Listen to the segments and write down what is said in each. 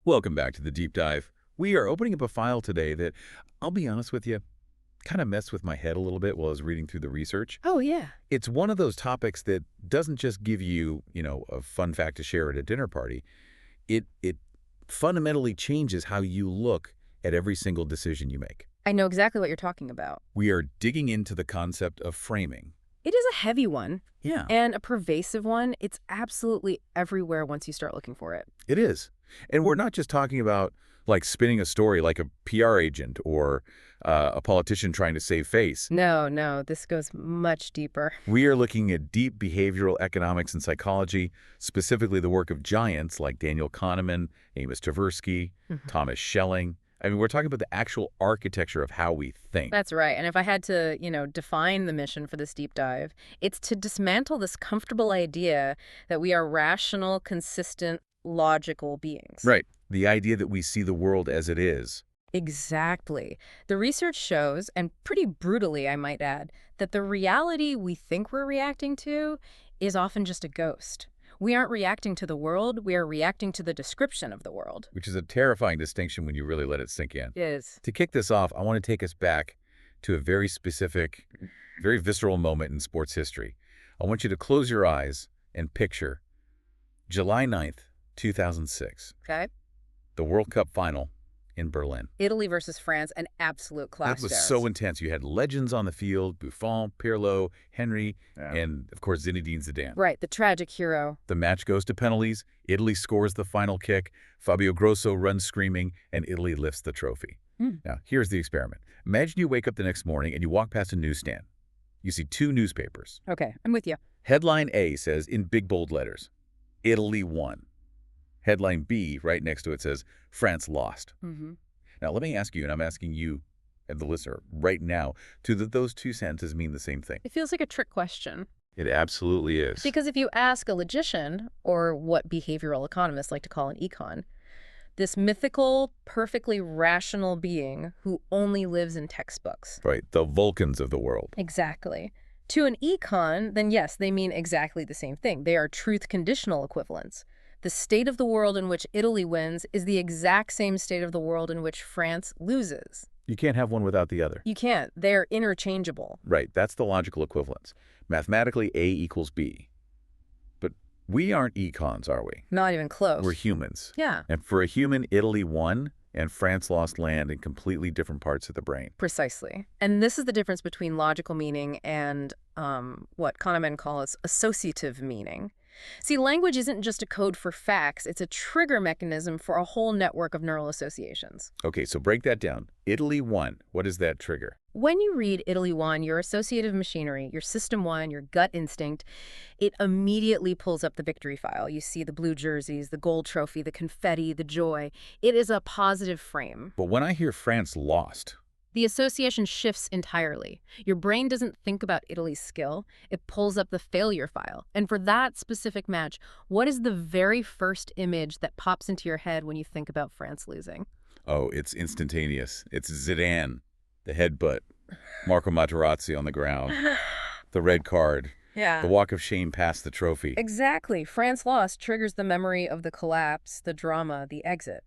Welcome back to the deep dive. We are opening up a file today that, I'll be honest with you, kind of messed with my head a little bit while I was reading through the research. Oh, yeah. It's one of those topics that doesn't just give you, a fun fact to share at a dinner party. It fundamentally changes how you look at every single decision you make. I know exactly what you're talking about. We are digging into the concept of framing. It is a heavy one. Yeah. And a pervasive one. It's absolutely everywhere once you start looking for it. It is. And we're not just talking about, like, spinning a story like a PR agent or a politician trying to save face. No, this goes much deeper. We are looking at deep behavioral economics and psychology, specifically the work of giants like Daniel Kahneman, Amos Tversky, Thomas Schelling. I mean, we're talking about the actual architecture of how we think. That's right. And if I had to, define the mission for this deep dive, it's to dismantle this comfortable idea that we are rational, consistent, logical beings. Right. The idea that we see the world as it is. Exactly. The research shows, and pretty brutally I might add, that the reality we think we're reacting to is often just a ghost. We aren't reacting to the world, we are reacting to the description of the world. Which is a terrifying distinction when you really let it sink in. It is. To kick this off, I want to take us back to a very specific, very visceral moment in sports history. I want you to close your eyes and picture July 9th, 2006, Okay. the World Cup final in Berlin. Italy versus France, an absolute class. That was so intense. You had legends on the field, Buffon, Pirlo, Henry, and, of course, Zinedine Zidane. Right, the tragic hero. The match goes to penalties. Italy scores the final kick. Fabio Grosso runs screaming, and Italy lifts the trophy. Now, here's the experiment. Imagine you wake up the next morning and you walk past a newsstand. You see two newspapers. Okay, I'm with you. Headline A says, in big bold letters, Italy won. Headline B, right next to it, says, France lost. Now, let me ask you, and I'm asking you and the listener right now, do those two sentences mean the same thing? It feels like a trick question. It absolutely is. Because if you ask a logician, or what behavioral economists like to call an econ, this mythical, perfectly rational being who only lives in textbooks. Right, the Vulcans of the world. Exactly. To an econ, then yes, they mean exactly the same thing. They are truth-conditional equivalents. The state of the world in which Italy wins is the exact same state of the world in which France loses. You can't have one without the other. You can't. They're interchangeable. Right, that's the logical equivalence. Mathematically, A equals B. But we aren't econs, are we? Not even close. We're humans. Yeah. And for a human, Italy won, and France lost land in completely different parts of the brain. Precisely. And this is the difference between logical meaning and what Kahneman calls associative meaning. See, language isn't just a code for facts, it's a trigger mechanism for a whole network of neural associations. Okay, so break that down. Italy won. What is that trigger? When you read Italy won, your associative machinery, your system one, your gut instinct, it immediately pulls up the victory file. You see the blue jerseys, the gold trophy, the confetti, the joy. It is a positive frame. But when I hear France lost, the association shifts entirely. Your brain doesn't think about Italy's skill. It pulls up the failure file. And for that specific match, what is the very first image that pops into your head when you think about France losing? Oh, it's instantaneous. It's Zidane, the headbutt, Marco Materazzi on the ground, the red card, the walk of shame past the trophy. Exactly. France lost triggers the memory of the collapse, the drama, the exit.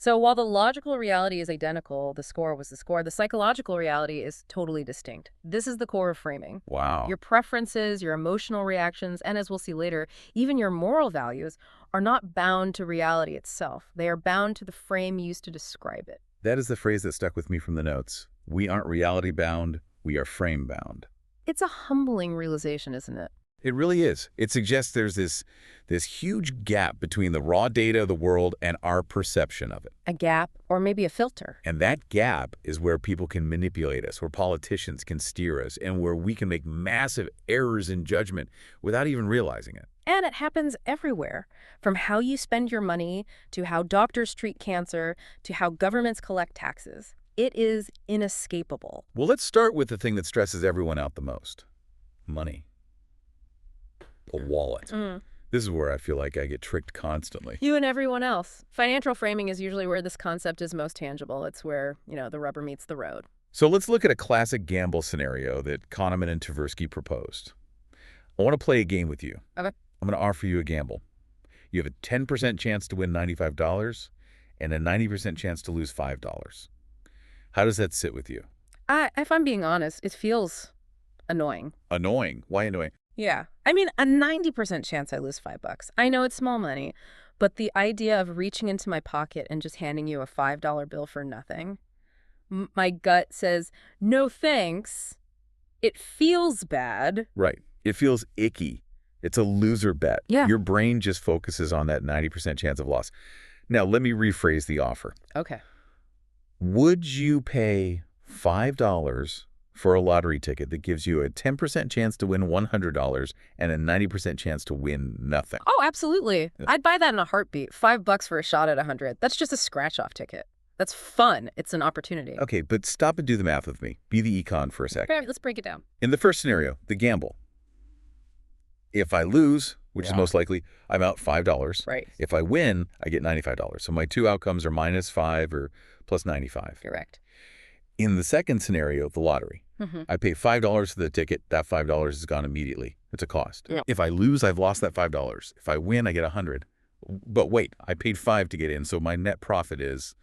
So while the logical reality is identical, the score was the score, the psychological reality is totally distinct. This is the core of framing. Wow. Your preferences, your emotional reactions, and as we'll see later, even your moral values are not bound to reality itself. They are bound to the frame used to describe it. That is the phrase that stuck with me from the notes. We aren't reality bound, we are frame bound. It's a humbling realization, isn't it? It really is. It suggests there's this huge gap between the raw data of the world and our perception of it. A gap, or maybe a filter. And that gap is where people can manipulate us, where politicians can steer us, and where we can make massive errors in judgment without even realizing it. And it happens everywhere, from how you spend your money, to how doctors treat cancer, to how governments collect taxes. It is inescapable. Well, let's start with the thing that stresses everyone out the most. Money. A wallet. This is where I feel like I get tricked constantly. You and everyone else. Financial framing is usually where this concept is most tangible. It's where, the rubber meets the road. So let's look at a classic gamble scenario that Kahneman and Tversky proposed. I want to play a game with you. Okay. I'm going to offer you a gamble. You have a 10% chance to win $95 and a 90% chance to lose $5. How does that sit with you? If I'm being honest, it feels annoying. Annoying. Why annoying? Yeah. I mean, a 90% chance I lose $5. I know it's small money, but the idea of reaching into my pocket and just handing you a $5 bill for nothing, my gut says, no thanks. It feels bad. Right. It feels icky. It's a loser bet. Yeah. Your brain just focuses on that 90% chance of loss. Now, let me rephrase the offer. Okay. Would you pay $5 for a lottery ticket that gives you a 10% chance to win $100 and a 90% chance to win nothing? Oh, absolutely. Yeah. I'd buy that in a heartbeat. $5 for a shot at 100. That's just a scratch-off ticket. That's fun. It's an opportunity. Okay, but stop and do the math with me. Be the econ for a sec. Okay, let's break it down. In the first scenario, the gamble. If I lose, which is most likely, I'm out $5. Right. If I win, I get $95. So my two outcomes are -5 or plus 95. Correct. In the second scenario, the lottery, I pay $5 for the ticket. That $5 is gone immediately. It's a cost. Yeah. If I lose, I've lost that $5. If I win, I get 100. But wait, I paid $5 to get in, so my net profit is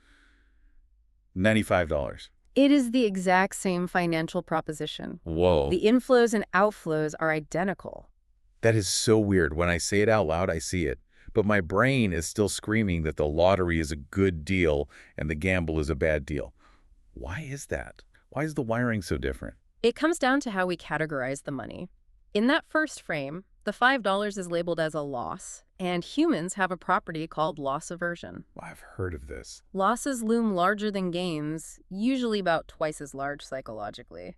$95. It is the exact same financial proposition. Whoa. The inflows and outflows are identical. That is so weird. When I say it out loud, I see it. But my brain is still screaming that the lottery is a good deal and the gamble is a bad deal. Why is that? Why is the wiring so different? It comes down to how we categorize the money. In that first frame, the $5 is labeled as a loss, and humans have a property called loss aversion. Well, I've heard of this. Losses loom larger than gains, usually about twice as large psychologically.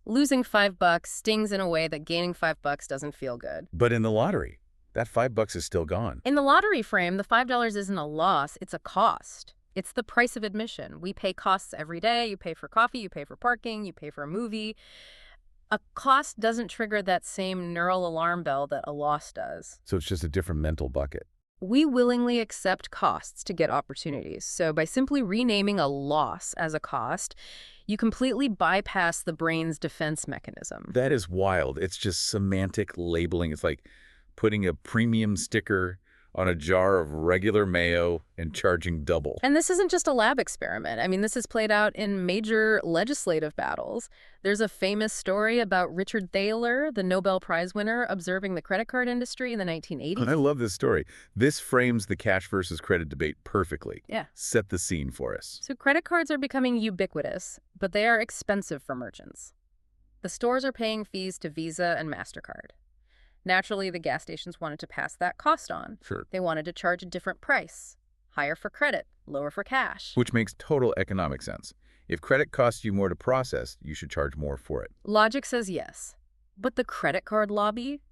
Losing $5 stings in a way that gaining $5 doesn't feel good. But in the lottery, that $5 is still gone. In the lottery frame, the $5 isn't a loss, it's a cost. It's the price of admission. We pay costs every day. You pay for coffee, you pay for parking, you pay for a movie. A cost doesn't trigger that same neural alarm bell that a loss does. So it's just a different mental bucket. We willingly accept costs to get opportunities. So by simply renaming a loss as a cost, you completely bypass the brain's defense mechanism. That is wild. It's just semantic labeling. It's like putting a premium sticker on a jar of regular mayo and charging double. And this isn't just a lab experiment. I mean, this is played out in major legislative battles. There's a famous story about Richard Thaler, the Nobel Prize winner, observing the credit card industry in the 1980s. I love this story. This frames the cash versus credit debate perfectly. Yeah. Set the scene for us. So credit cards are becoming ubiquitous, but they are expensive for merchants. The stores are paying fees to Visa and MasterCard. Naturally, the gas stations wanted to pass that cost on. Sure. They wanted to charge a different price. Higher for credit, lower for cash. Which makes total economic sense. If credit costs you more to process, you should charge more for it. Logic says yes. But the credit card lobby?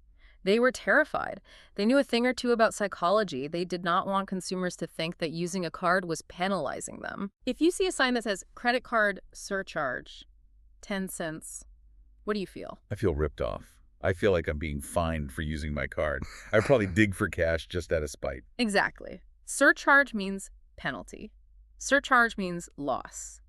They were terrified. They knew a thing or two about psychology. They did not want consumers to think that using a card was penalizing them. If you see a sign that says credit card surcharge, 10 cents, what do you feel? I feel ripped off. I feel like I'm being fined for using my card. I'd probably dig for cash just out of spite. Exactly. Surcharge means penalty. Surcharge means loss.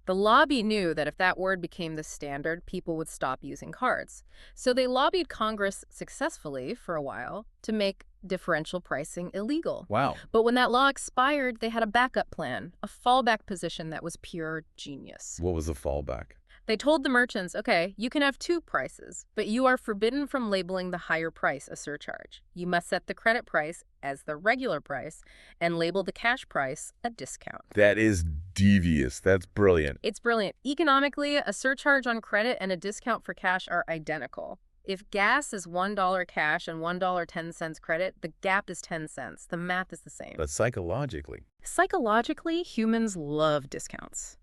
The lobby knew that if that word became the standard, people would stop using cards. So they lobbied Congress successfully for a while to make differential pricing illegal. Wow. But when that law expired, they had a backup plan, a fallback position that was pure genius. What was the fallback? They told the merchants, okay, you can have two prices, but you are forbidden from labeling the higher price a surcharge. You must set the credit price as the regular price and label the cash price a discount. That is devious. That's brilliant. It's brilliant. Economically, a surcharge on credit and a discount for cash are identical. If gas is $1 cash and $1.10 credit, the gap is 10 cents. The math is the same. But psychologically? Psychologically, humans love discounts.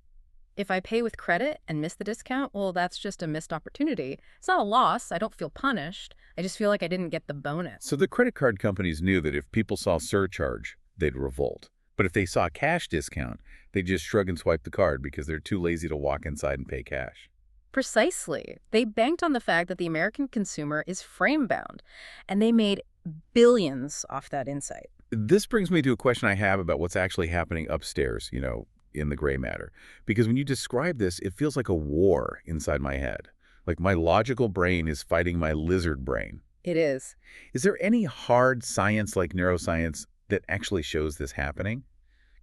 If I pay with credit and miss the discount, well, that's just a missed opportunity. It's not a loss. I don't feel punished. I just feel like I didn't get the bonus. So the credit card companies knew that if people saw surcharge, they'd revolt. But if they saw a cash discount, they'd just shrug and swipe the card because they're too lazy to walk inside and pay cash. Precisely. They banked on the fact that the American consumer is frame-bound, and they made billions off that insight. This brings me to a question I have about what's actually happening upstairs, in the gray matter. Because when you describe this, it feels like a war inside my head. Like my logical brain is fighting my lizard brain. It is. Is there any hard science like neuroscience that actually shows this happening?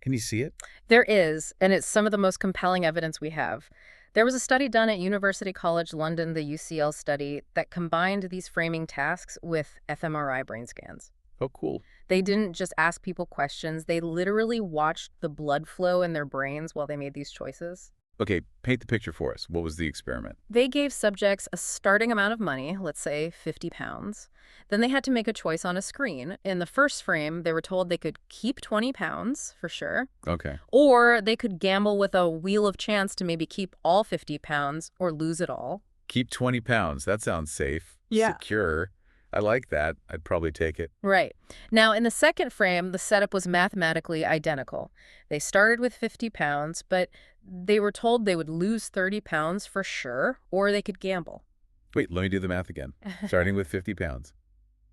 Can you see it? There is, and it's some of the most compelling evidence we have. There was a study done at University College London, the UCL study, that combined these framing tasks with fMRI brain scans. Oh, cool. They didn't just ask people questions, they literally watched the blood flow in their brains while they made these choices. Okay, paint the picture for us. What was the experiment? They gave subjects a starting amount of money, let's say 50 pounds. Then they had to make a choice on a screen. In the first frame, they were told they could keep 20 pounds, for sure, Okay. or they could gamble with a wheel of chance to maybe keep all 50 pounds or lose it all. Keep 20 pounds. That sounds safe. Yeah. Secure. I like that. I'd probably take it. Right. Now, in the second frame, the setup was mathematically identical. They started with 50 pounds, but they were told they would lose 30 pounds for sure, or they could gamble. Wait, let me do the math again. Starting with 50 pounds.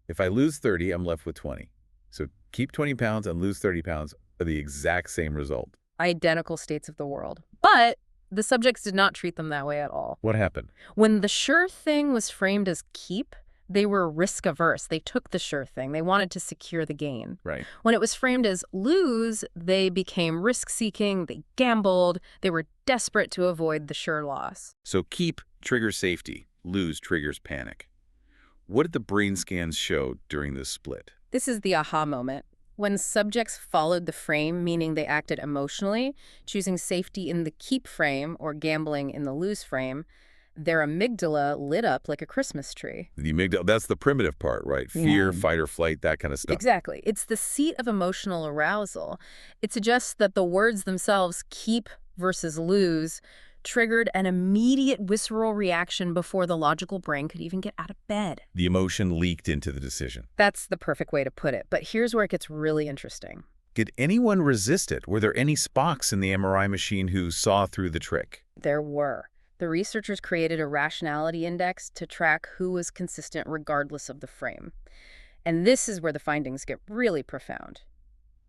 If I lose 30, I'm left with 20. So keep 20 pounds and lose 30 pounds are the exact same result. Identical states of the world. But the subjects did not treat them that way at all. What happened? When the sure thing was framed as keep, they were risk averse. They took the sure thing. They wanted to secure the gain. Right. When it was framed as lose, they became risk-seeking, they gambled, they were desperate to avoid the sure loss. So keep triggers safety, lose triggers panic. What did the brain scans show during this split? This is the aha moment. When subjects followed the frame, meaning they acted emotionally, choosing safety in the keep frame or gambling in the lose frame, their amygdala lit up like a Christmas tree. The amygdala, that's the primitive part, right? Fear, Yeah. fight or flight, that kind of stuff. Exactly. It's the seat of emotional arousal. It suggests that the words themselves, keep versus lose, triggered an immediate visceral reaction before the logical brain could even get out of bed. The emotion leaked into the decision. That's the perfect way to put it. But here's where it gets really interesting. Did anyone resist it? Were there any Spocks in the MRI machine who saw through the trick? There were. The researchers created a rationality index to track who was consistent regardless of the frame. And this is where the findings get really profound.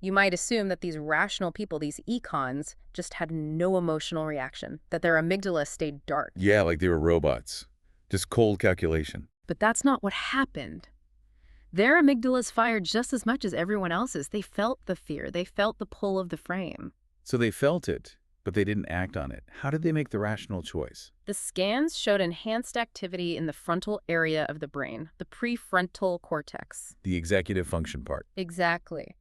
You might assume that these rational people, these econs, just had no emotional reaction, that their amygdala stayed dark. Yeah, like they were robots. Just cold calculation. But that's not what happened. Their amygdalas fired just as much as everyone else's. They felt the fear. They felt the pull of the frame. So they felt it, but they didn't act on it. How did they make the rational choice? The scans showed enhanced activity in the frontal area of the brain, the prefrontal cortex. The executive function part. Exactly.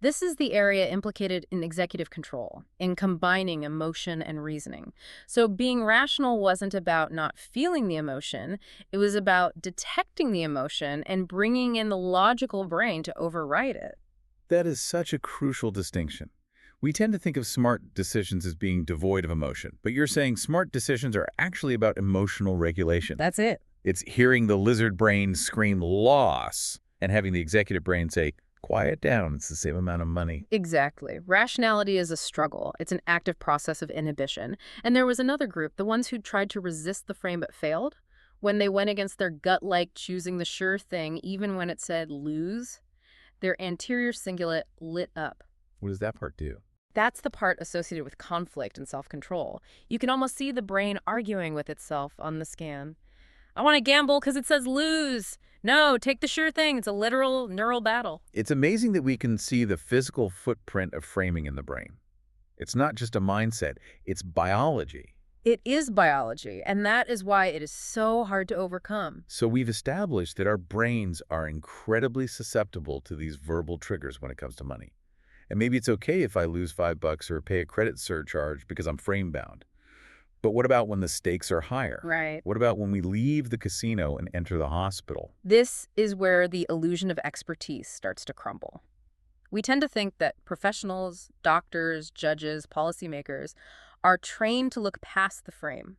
This is the area implicated in executive control, in combining emotion and reasoning. So being rational wasn't about not feeling the emotion, it was about detecting the emotion and bringing in the logical brain to override it. That is such a crucial distinction. We tend to think of smart decisions as being devoid of emotion, but you're saying smart decisions are actually about emotional regulation. That's it. It's hearing the lizard brain scream loss and having the executive brain say, quiet down, it's the same amount of money. Exactly. Rationality is a struggle. It's an active process of inhibition. And there was another group, the ones who tried to resist the frame but failed. When they went against their gut-like choosing the sure thing, even when it said lose, their anterior cingulate lit up. What does that part do? That's the part associated with conflict and self-control. You can almost see the brain arguing with itself on the scan. I want to gamble because it says lose. No, take the sure thing. It's a literal neural battle. It's amazing that we can see the physical footprint of framing in the brain. It's not just a mindset, it's biology. It is biology, and that is why it is so hard to overcome. So we've established that our brains are incredibly susceptible to these verbal triggers when it comes to money. And maybe it's okay if I lose $5 or pay a credit surcharge because I'm frame bound. But what about when the stakes are higher? Right. What about when we leave the casino and enter the hospital? This is where the illusion of expertise starts to crumble. We tend to think that professionals, doctors, judges, policymakers are trained to look past the frame.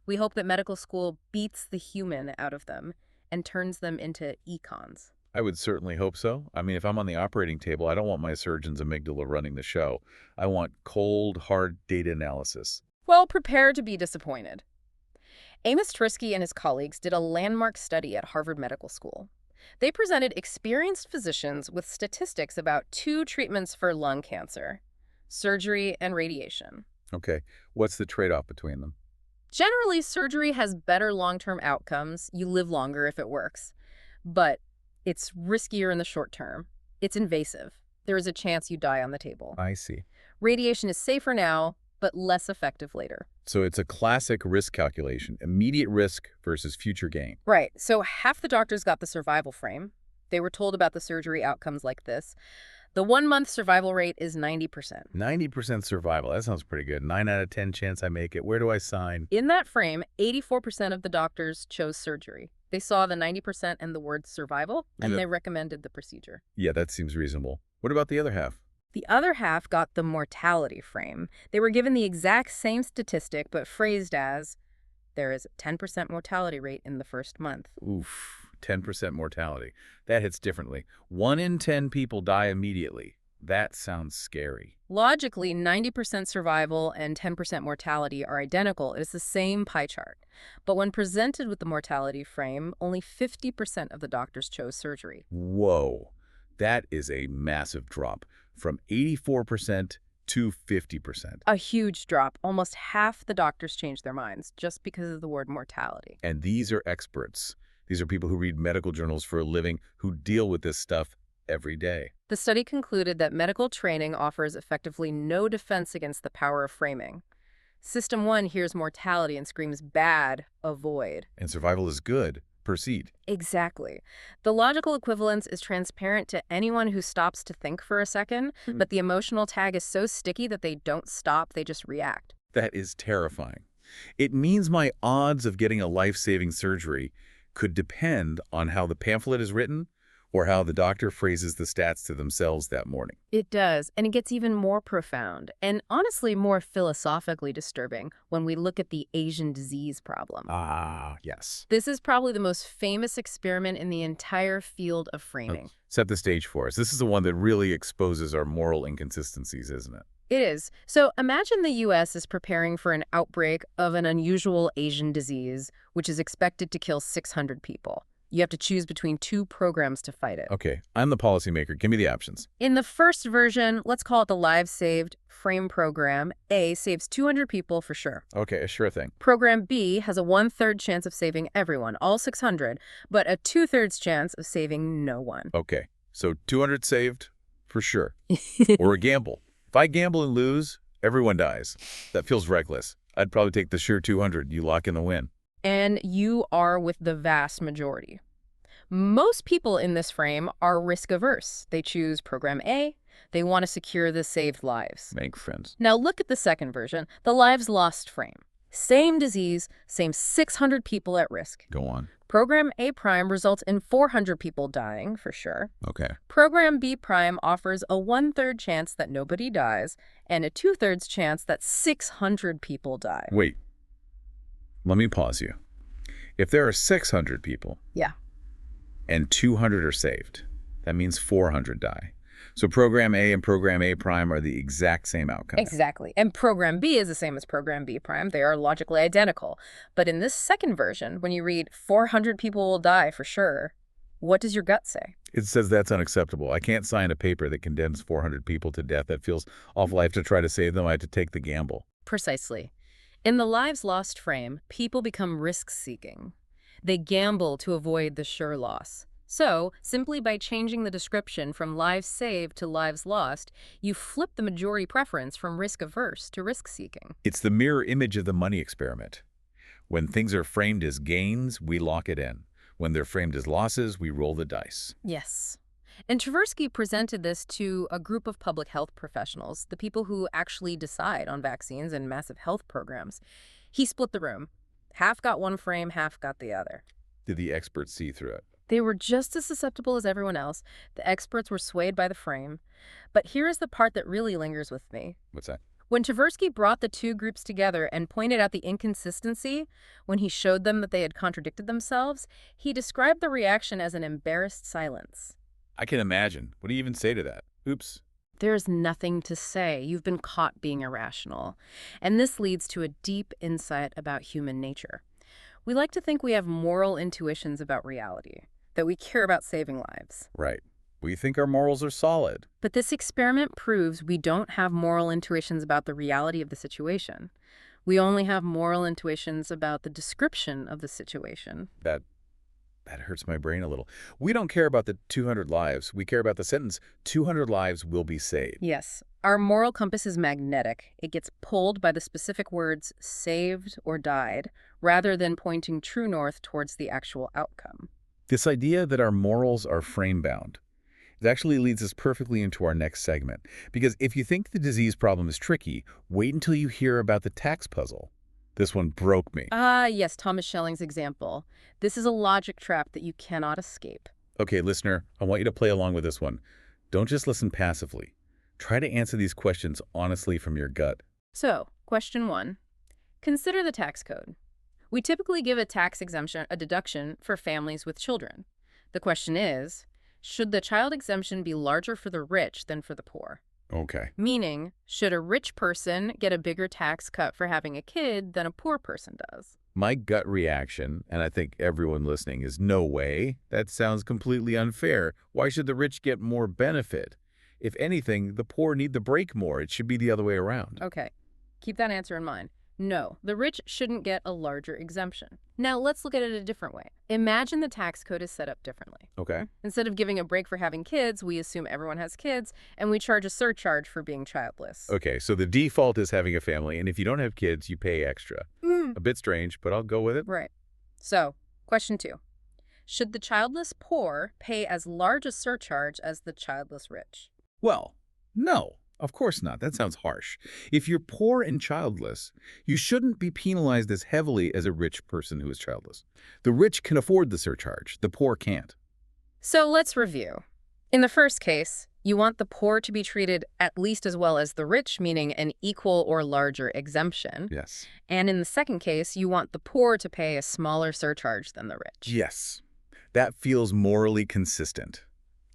We hope that medical school beats the human out of them and turns them into econs. I would certainly hope so. I mean, if I'm on the operating table, I don't want my surgeon's amygdala running the show. I want cold, hard data analysis. Well, prepare to be disappointed. Amos Tversky and his colleagues did a landmark study at Harvard Medical School. They presented experienced physicians with statistics about 2 treatments for lung cancer, surgery and radiation. Okay, what's the trade-off between them? Generally, surgery has better long-term outcomes. You live longer if it works. But it's riskier in the short term. It's invasive. There is a chance you die on the table. I see. Radiation is safer now, but less effective later. So it's a classic risk calculation, immediate risk versus future gain. Right, so half the doctors got the survival frame. They were told about the surgery outcomes like this. The 1-month survival rate is 90%. 90% survival. That sounds pretty good. 9 out of 10 chance I make it. Where do I sign? In that frame, 84% of the doctors chose surgery. They saw the 90% and the word survival, and they recommended the procedure. Yeah, that seems reasonable. What about the other half? The other half got the mortality frame. They were given the exact same statistic, but phrased as, there is a 10% mortality rate in the first month. Oof, 10% mortality. That hits differently. 1 in 10 people die immediately. That sounds scary. Logically, 90% survival and 10% mortality are identical. It is the same pie chart. But when presented with the mortality frame, only 50% of the doctors chose surgery. Whoa, that is a massive drop, from 84% to 50%. A huge drop. Almost half the doctors changed their minds just because of the word mortality. And these are experts. These are people who read medical journals for a living, who deal with this stuff every day. The study concluded that medical training offers effectively no defense against the power of framing. System 1 hears mortality and screams bad, avoid. And survival is good. Proceed. Exactly. The logical equivalence is transparent to anyone who stops to think for a second, but the emotional tag is so sticky that they don't stop, they just react. That is terrifying. It means my odds of getting a life-saving surgery could depend on how the pamphlet is written or how the doctor phrases the stats to themselves that morning. It does, and it gets even more profound and honestly more philosophically disturbing when we look at the Asian disease problem. Ah, yes. This is probably the most famous experiment in the entire field of framing. Set the stage for us. This is the one that really exposes our moral inconsistencies, isn't it? It is. So imagine the U.S. is preparing for an outbreak of an unusual Asian disease, which is expected to kill 600 people. You have to choose between 2 programs to fight it. Okay, I'm the policymaker. Give me the options. In the first version, let's call it the Lives Saved Frame Program, A saves 200 people for sure. Okay, sure thing. Program B has a 1/3 chance of saving everyone, all 600, but a 2/3 chance of saving no one. Okay, so 200 saved for sure. Or a gamble. If I gamble and lose, everyone dies. That feels reckless. I'd probably take the sure 200. You lock in the win. And you are with the vast majority. Most people in this frame are risk-averse. They choose Program A. They want to secure the saved lives. Make friends. Now look at the second version, the lives lost frame. Same disease, same 600 people at risk. Go on. Program A prime results in 400 people dying, for sure. Okay. Program B prime offers a 1/3 chance that nobody dies and a 2/3 chance that 600 people die. Wait. Let me pause you. If there are 600 people Yeah. and 200 are saved, that means 400 die. So Program A and Program A prime are the exact same outcome. Exactly. And Program B is the same as Program B prime. They are logically identical. But in this second version, when you read 400 people will die for sure, what does your gut say? It says that's unacceptable. I can't sign a paper that condemns 400 people to death. That feels awful. I have to try to save them. I have to take the gamble. Precisely. In the lives lost frame, people become risk-seeking. They gamble to avoid the sure loss. So, simply by changing the description from lives saved to lives lost, you flip the majority preference from risk-averse to risk-seeking. It's the mirror image of the money experiment. When things are framed as gains, we lock it in. When they're framed as losses, we roll the dice. Yes. And Tversky presented this to a group of public health professionals, the people who actually decide on vaccines and massive health programs. He split the room. Half got one frame, half got the other. Did the experts see through it? They were just as susceptible as everyone else. The experts were swayed by the frame. But here is the part that really lingers with me. What's that? When Tversky brought the 2 groups together and pointed out the inconsistency, when he showed them that they had contradicted themselves, he described the reaction as an embarrassed silence. I can imagine. What do you even say to that? Oops. There's nothing to say. You've been caught being irrational. And this leads to a deep insight about human nature. We like to think we have moral intuitions about reality, that we care about saving lives. Right. We think our morals are solid. But this experiment proves we don't have moral intuitions about the reality of the situation. We only have moral intuitions about the description of the situation. That That hurts my brain a little. We don't care about the 200 lives. We care about the sentence, 200 lives will be saved. Yes. Our moral compass is magnetic. It gets pulled by the specific words saved or died, rather than pointing true north towards the actual outcome. This idea that our morals are frame-bound, it actually leads us perfectly into our next segment. Because if you think the disease problem is tricky, wait until you hear about the tax puzzle. This one broke me. Ah, yes, Thomas Schelling's example. This is a logic trap that you cannot escape. Okay, listener, I want you to play along with this one. Don't just listen passively. Try to answer these questions honestly from your gut. So, question 1. Consider the tax code. We typically give a tax exemption, a deduction, for families with children. The question is, should the child exemption be larger for the rich than for the poor? Okay. Meaning, should a rich person get a bigger tax cut for having a kid than a poor person does? My gut reaction, and I think everyone listening, is no way. That sounds completely unfair. Why should the rich get more benefit? If anything, the poor need the break more. It should be the other way around. Okay, keep that answer in mind. No, the rich shouldn't get a larger exemption. Now, let's look at it a different way. Imagine the tax code is set up differently. Okay. Instead of giving a break for having kids, we assume everyone has kids, and we charge a surcharge for being childless. Okay, so the default is having a family, and if you don't have kids, you pay extra. A bit strange, but I'll go with it. Right. So, question 2. Should the childless poor pay as large a surcharge as the childless rich? Well, no, of course not. That sounds harsh. If you're poor and childless, you shouldn't be penalized as heavily as a rich person who is childless. The rich can afford the surcharge. The poor can't. So let's review. In the first case, you want the poor to be treated at least as well as the rich, meaning an equal or larger exemption. Yes. And in the second case, you want the poor to pay a smaller surcharge than the rich. Yes. That feels morally consistent.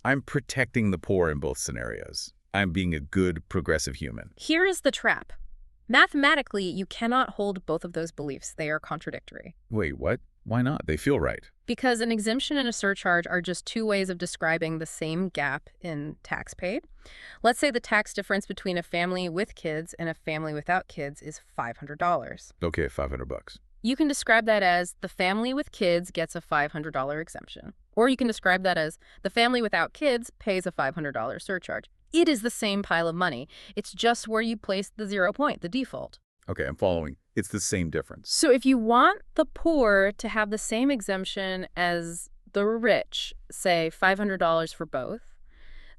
I'm protecting the poor in both scenarios. I'm being a good, progressive human. Here is the trap. Mathematically, you cannot hold both of those beliefs. They are contradictory. Wait, what? Why not? They feel right. Because an exemption and a surcharge are just two ways of describing the same gap in tax paid. Let's say the tax difference between a family with kids and a family without kids is $500. Okay, $500. You can describe that as the family with kids gets a $500 exemption. Or you can describe that as the family without kids pays a $500 surcharge. It is the same pile of money. It's just where you place the 0 point, the default. Okay, I'm following. It's the same difference. So if you want the poor to have the same exemption as the rich, say $500 for both,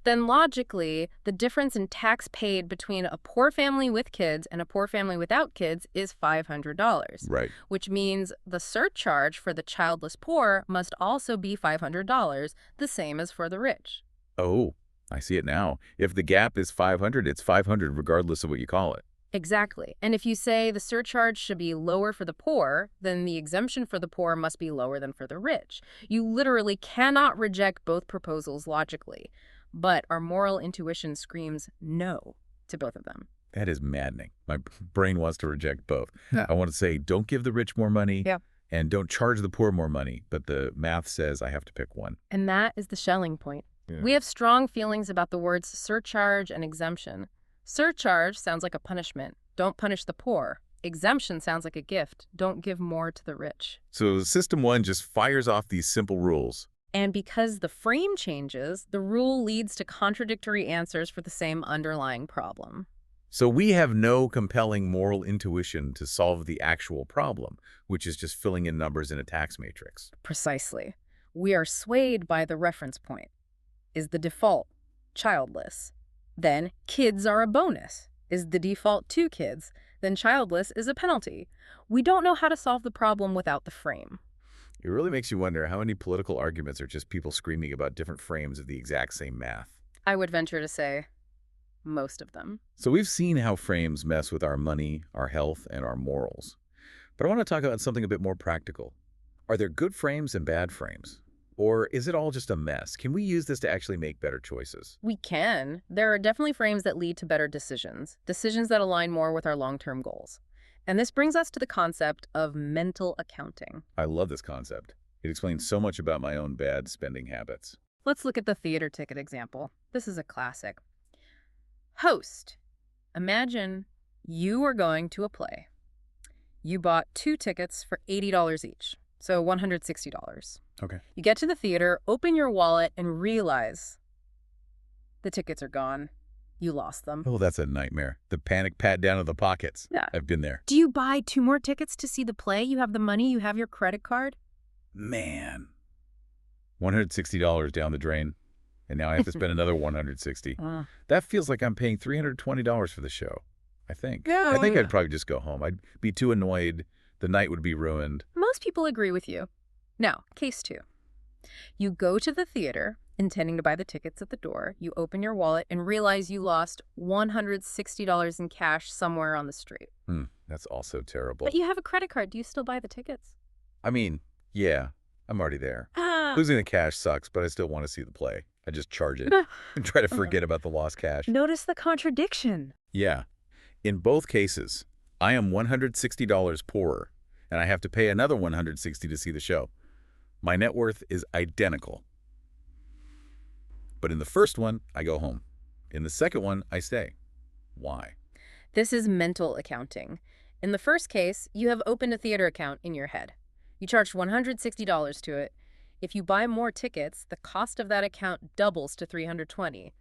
then logically, the difference in tax paid between a poor family with kids and a poor family without kids is $500. Right. Which means the surcharge for the childless poor must also be $500, the same as for the rich. Oh, I see it now. If the gap is 500, it's 500 regardless of what you call it. Exactly. And if you say the surcharge should be lower for the poor, then the exemption for the poor must be lower than for the rich. You literally cannot reject both proposals logically. But our moral intuition screams no to both of them. That is maddening. My brain wants to reject both. Yeah. I want to say, don't give the rich more money Yeah. and don't charge the poor more money. But the math says I have to pick one. And that is the Schelling point. Yeah. We have strong feelings about the words surcharge and exemption. Surcharge sounds like a punishment. Don't punish the poor. Exemption sounds like a gift. Don't give more to the rich. So system one just fires off these simple rules. And because the frame changes, the rule leads to contradictory answers for the same underlying problem. So we have no compelling moral intuition to solve the actual problem, which is just filling in numbers in a tax matrix. Precisely. We are swayed by the reference point. Is the default childless? Then kids are a bonus. Is the default 2 kids? Then childless is a penalty. We don't know how to solve the problem without the frame. It really makes you wonder how many political arguments are just people screaming about different frames of the exact same math. I would venture to say most of them. So we've seen how frames mess with our money, our health, and our morals. But I want to talk about something a bit more practical. Are there good frames and bad frames? Or is it all just a mess? Can we use this to actually make better choices? We can. There are definitely frames that lead to better decisions, decisions that align more with our long-term goals. And this brings us to the concept of mental accounting. I love this concept. It explains so much about my own bad spending habits. Let's look at the theater ticket example. This is a classic. Host. Imagine you are going to a play. You bought 2 tickets for $80 each. So $160. Okay. You get to the theater, open your wallet, and realize the tickets are gone. You lost them. Oh, that's a nightmare. The panic pat down of the pockets. Yeah. I've been there. Do you buy 2 more tickets to see the play? You have the money, you have your credit card? Man. $160 down the drain. And now I have to spend another $160. That feels like I'm paying $320 for the show, I think. Yeah. I think I'd probably just go home. I'd be too annoyed. The night would be ruined. Most people agree with you. Now, case 2. You go to the theater, intending to buy the tickets at the door. You open your wallet and realize you lost $160 in cash somewhere on the street. That's also terrible. But you have a credit card. Do you still buy the tickets? I mean, yeah, I'm already there. Losing the cash sucks, but I still want to see the play. I just charge it and try to forget about the lost cash. Notice the contradiction. Yeah. In both cases, I am $160 poorer, and I have to pay another $160 to see the show. My net worth is identical. But in the first one, I go home. In the second one, I stay. Why? This is mental accounting. In the first case, you have opened a theater account in your head. You charged $160 to it. If you buy more tickets, the cost of that account doubles to $320.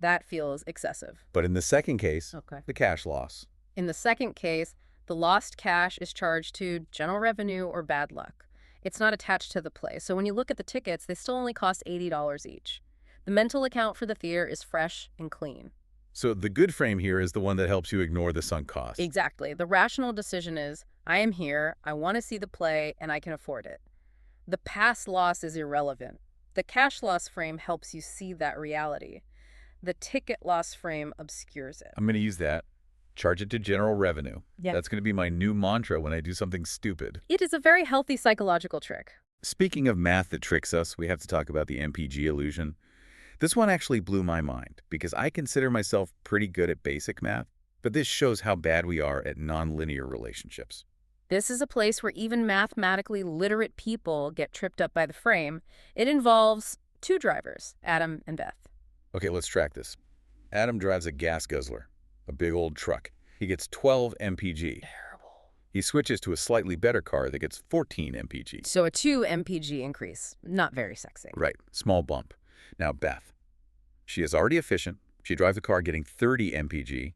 That feels excessive. But in the second case, the cash loss. In the second case, the lost cash is charged to general revenue or bad luck. It's not attached to the play, so when you look at the tickets, they still only cost $80 each. The mental account for the theater is fresh and clean. So the good frame here is the one that helps you ignore the sunk cost. Exactly. The rational decision is, I am here, I want to see the play, and I can afford it. The past loss is irrelevant. The cash loss frame helps you see that reality. The ticket loss frame obscures it. I'm going to use that. Charge it to general revenue. Yeah. That's going to be my new mantra when I do something stupid. It is a very healthy psychological trick. Speaking of math that tricks us, we have to talk about the MPG illusion. This one actually blew my mind because I consider myself pretty good at basic math, but this shows how bad we are at nonlinear relationships. This is a place where even mathematically literate people get tripped up by the frame. It involves 2 drivers, Adam and Beth. Okay, let's track this. Adam drives a gas guzzler, a big old truck. He gets 12 mpg. Terrible. He switches to a slightly better car that gets 14 mpg. So a 2 mpg increase. Not very sexy. Right, small bump. Now Beth. She is already efficient. She drives a car getting 30 mpg.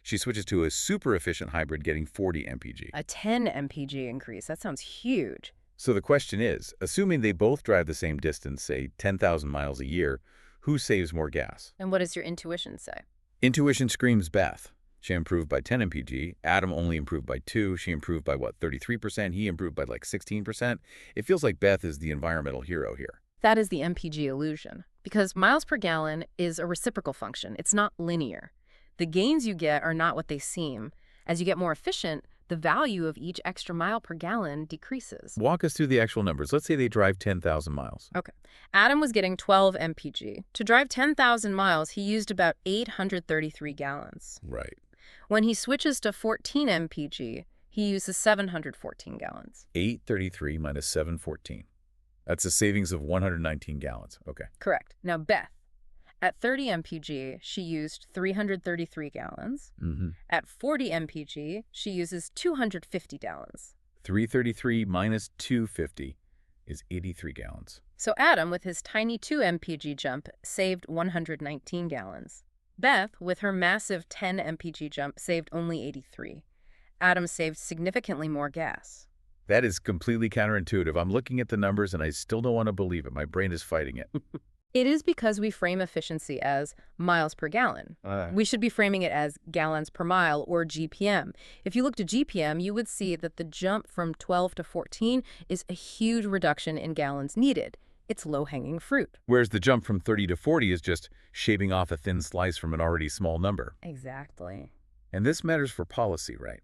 She switches to a super efficient hybrid getting 40 mpg. A 10 mpg increase. That sounds huge. So the question is, assuming they both drive the same distance, say 10,000 miles a year, who saves more gas? And what does your intuition say? Intuition screams Beth. She improved by 10 mpg. Adam only improved by 2. She improved by, 33%? He improved by like 16%. It feels like Beth is the environmental hero here. That is the MPG illusion. Because miles per gallon is a reciprocal function. It's not linear. The gains you get are not what they seem. As you get more efficient, the value of each extra mile per gallon decreases. Walk us through the actual numbers. Let's say they drive 10,000 miles. Okay. Adam was getting 12 mpg. To drive 10,000 miles, he used about 833 gallons. Right. When he switches to 14 mpg, he uses 714 gallons. 833 minus 714. That's a savings of 119 gallons. Okay. Correct. Now, Beth. At 30 mpg, she used 333 gallons. At 40 mpg, she uses 250 gallons. 333 minus 250 is 83 gallons. So Adam, with his tiny 2 mpg jump, saved 119 gallons. Beth, with her massive 10 mpg jump, saved only 83. Adam saved significantly more gas. That is completely counterintuitive. I'm looking at the numbers and I still don't want to believe it. My brain is fighting it. It is because we frame efficiency as miles per gallon. We should be framing it as gallons per mile or GPM. If you looked at GPM, you would see that the jump from 12 to 14 is a huge reduction in gallons needed. It's low-hanging fruit. Whereas the jump from 30 to 40 is just shaving off a thin slice from an already small number. Exactly. And this matters for policy, right?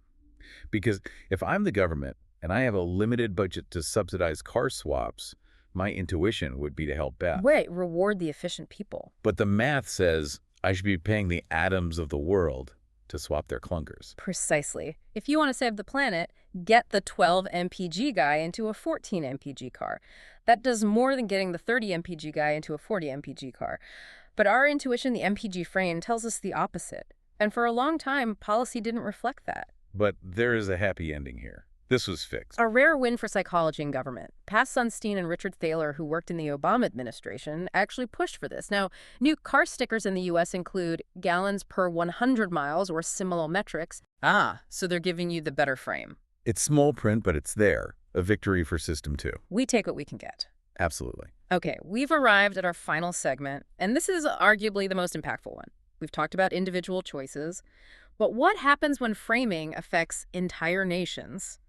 Because if I'm the government and I have a limited budget to subsidize car swaps, my intuition would be to help Beth. Wait, reward the efficient people. But the math says I should be paying the Adams of the world to swap their clunkers. Precisely. If you want to save the planet, get the 12 mpg guy into a 14 mpg car. That does more than getting the 30 mpg guy into a 40 mpg car. But our intuition, the MPG frame, tells us the opposite. And for a long time, policy didn't reflect that. But there is a happy ending here. This was fixed. A rare win for psychology and government. Paz Sunstein and Richard Thaler, who worked in the Obama administration, actually pushed for this. Now, new car stickers in the U.S. include gallons per 100 miles or similar metrics. So they're giving you the better frame. It's small print, but it's there. A victory for System 2. We take what we can get. Absolutely. Okay, we've arrived at our final segment, and this is arguably the most impactful one. We've talked about individual choices, but what happens when framing affects entire nations?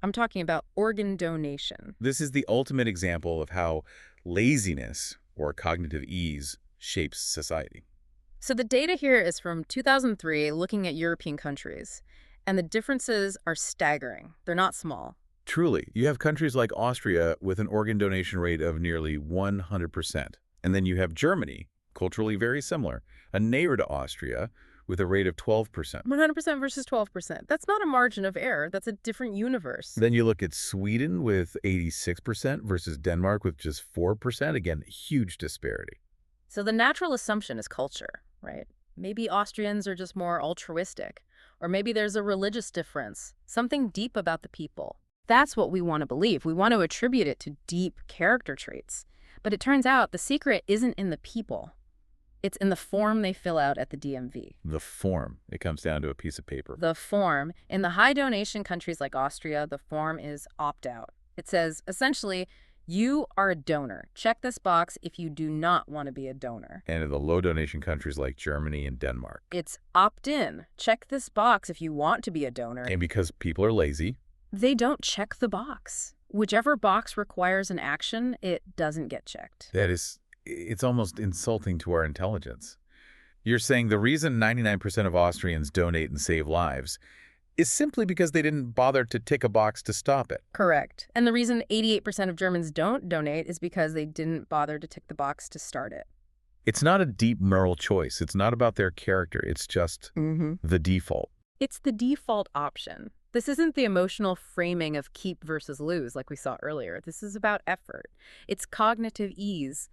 I'm talking about organ donation. This is the ultimate example of how laziness or cognitive ease shapes society. So the data here is from 2003, looking at European countries, and the differences are staggering. They're not small. Truly, you have countries like Austria with an organ donation rate of nearly 100%. And then you have Germany, culturally very similar, a neighbor to Austria, with a rate of 12%. 100% versus 12%. That's not a margin of error. That's a different universe. Then you look at Sweden with 86% versus Denmark with just 4%. Again, huge disparity. So the natural assumption is culture, right? Maybe Austrians are just more altruistic, or maybe there's a religious difference, something deep about the people. That's what we want to believe. We want to attribute it to deep character traits. But it turns out the secret isn't in the people. It's in the form they fill out at the DMV. The form. It comes down to a piece of paper. The form. In the high donation countries like Austria, the form is opt-out. It says, essentially, you are a donor. Check this box if you do not want to be a donor. And in the low donation countries like Germany and Denmark. It's opt-in. Check this box if you want to be a donor. And because people are lazy, they don't check the box. Whichever box requires an action, it doesn't get checked. it's almost insulting to our intelligence. You're saying the reason 99% of Austrians donate and save lives is simply because they didn't bother to tick a box to stop it. Correct. And the reason 88% of Germans don't donate is because they didn't bother to tick the box to start it. It's not a deep moral choice. It's not about their character. It's just the default. It's the default option. This isn't the emotional framing of keep versus lose like we saw earlier. This is about effort. It's cognitive ease.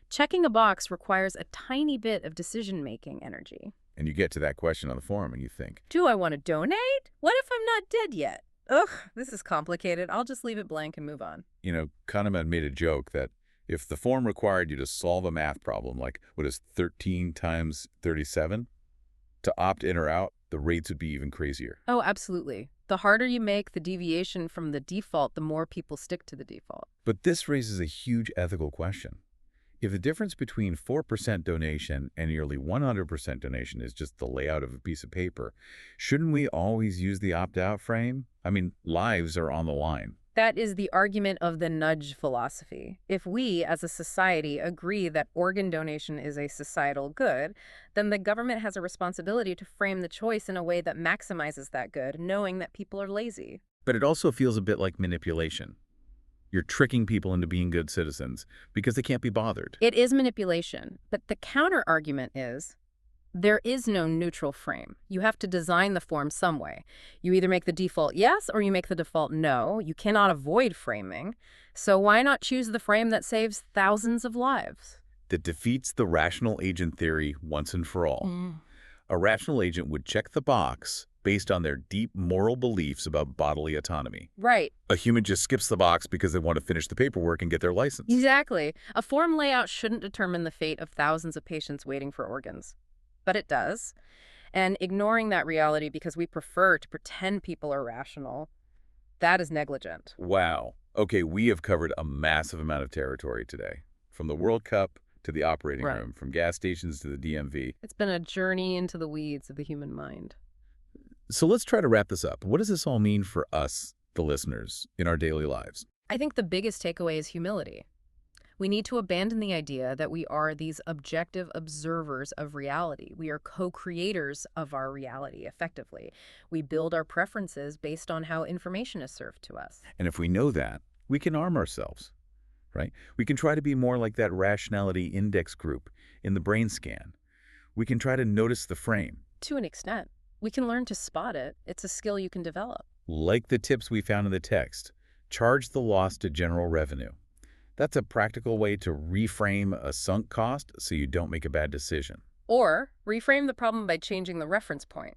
Checking a box requires a tiny bit of decision-making energy. And you get to that question on the forum and you think, do I want to donate? What if I'm not dead yet? Ugh, this is complicated. I'll just leave it blank and move on. You know, Kahneman made a joke that if the form required you to solve a math problem, like what is 13 times 37, to opt in or out, the rates would be even crazier. Oh, absolutely. The harder you make the deviation from the default, the more people stick to the default. But this raises a huge ethical question. If the difference between 4% donation and nearly 100% donation is just the layout of a piece of paper, shouldn't we always use the opt-out frame? I mean, lives are on the line. That is the argument of the nudge philosophy. If we, as a society, agree that organ donation is a societal good, then the government has a responsibility to frame the choice in a way that maximizes that good, knowing that people are lazy. But it also feels a bit like manipulation. You're tricking people into being good citizens because they can't be bothered. It is manipulation, but the counter-argument is there is no neutral frame. You have to design the form some way. You either make the default yes or you make the default no. You cannot avoid framing. So why not choose the frame that saves thousands of lives? That defeats the rational agent theory once and for all. A rational agent would check the box based on their deep moral beliefs about bodily autonomy. Right. A human just skips the box because they want to finish the paperwork and get their license. Exactly. A form layout shouldn't determine the fate of thousands of patients waiting for organs. But it does. And ignoring that reality because we prefer to pretend people are rational, that is negligent. Wow. Okay, we have covered a massive amount of territory today. From the World Cup to the operating room, from gas stations to the DMV. It's been a journey into the weeds of the human mind. So let's try to wrap this up. What does this all mean for us, the listeners, in our daily lives? I think the biggest takeaway is humility. We need to abandon the idea that we are these objective observers of reality. We are co-creators of our reality, effectively. We build our preferences based on how information is served to us. And if we know that, we can arm ourselves, right? We can try to be more like that rationality index group in the brain scan. We can try to notice the frame. To an extent. We can learn to spot it. It's a skill you can develop. Like the tips we found in the text, charge the loss to general revenue. That's a practical way to reframe a sunk cost so you don't make a bad decision. Or reframe the problem by changing the reference point.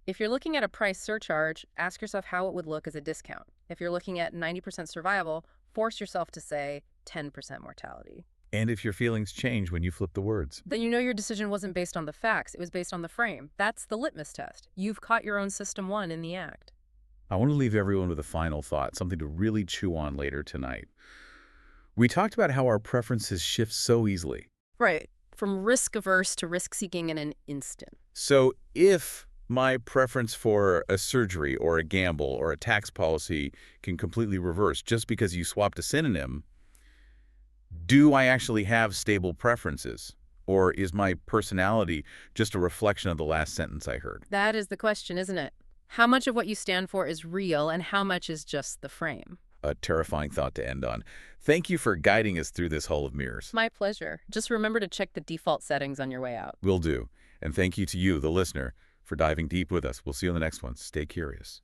If you're looking at a price surcharge, ask yourself how it would look as a discount. If you're looking at 90% survival, force yourself to say 10% mortality. And if your feelings change when you flip the words. Then you know your decision wasn't based on the facts, it was based on the frame. That's the litmus test. You've caught your own system one in the act. I want to leave everyone with a final thought, something to really chew on later tonight. We talked about how our preferences shift so easily. Right. From risk-averse to risk-seeking in an instant. So if my preference for a surgery or a gamble or a tax policy can completely reverse just because you swapped a synonym, do I actually have stable preferences? Or is my personality just a reflection of the last sentence I heard? That is the question, isn't it? How much of what you stand for is real and how much is just the frame? A terrifying thought to end on. Thank you for guiding us through this hall of mirrors. My pleasure. Just remember to check the default settings on your way out. Will do. And thank you to you, the listener, for diving deep with us. We'll see you on the next one. Stay curious.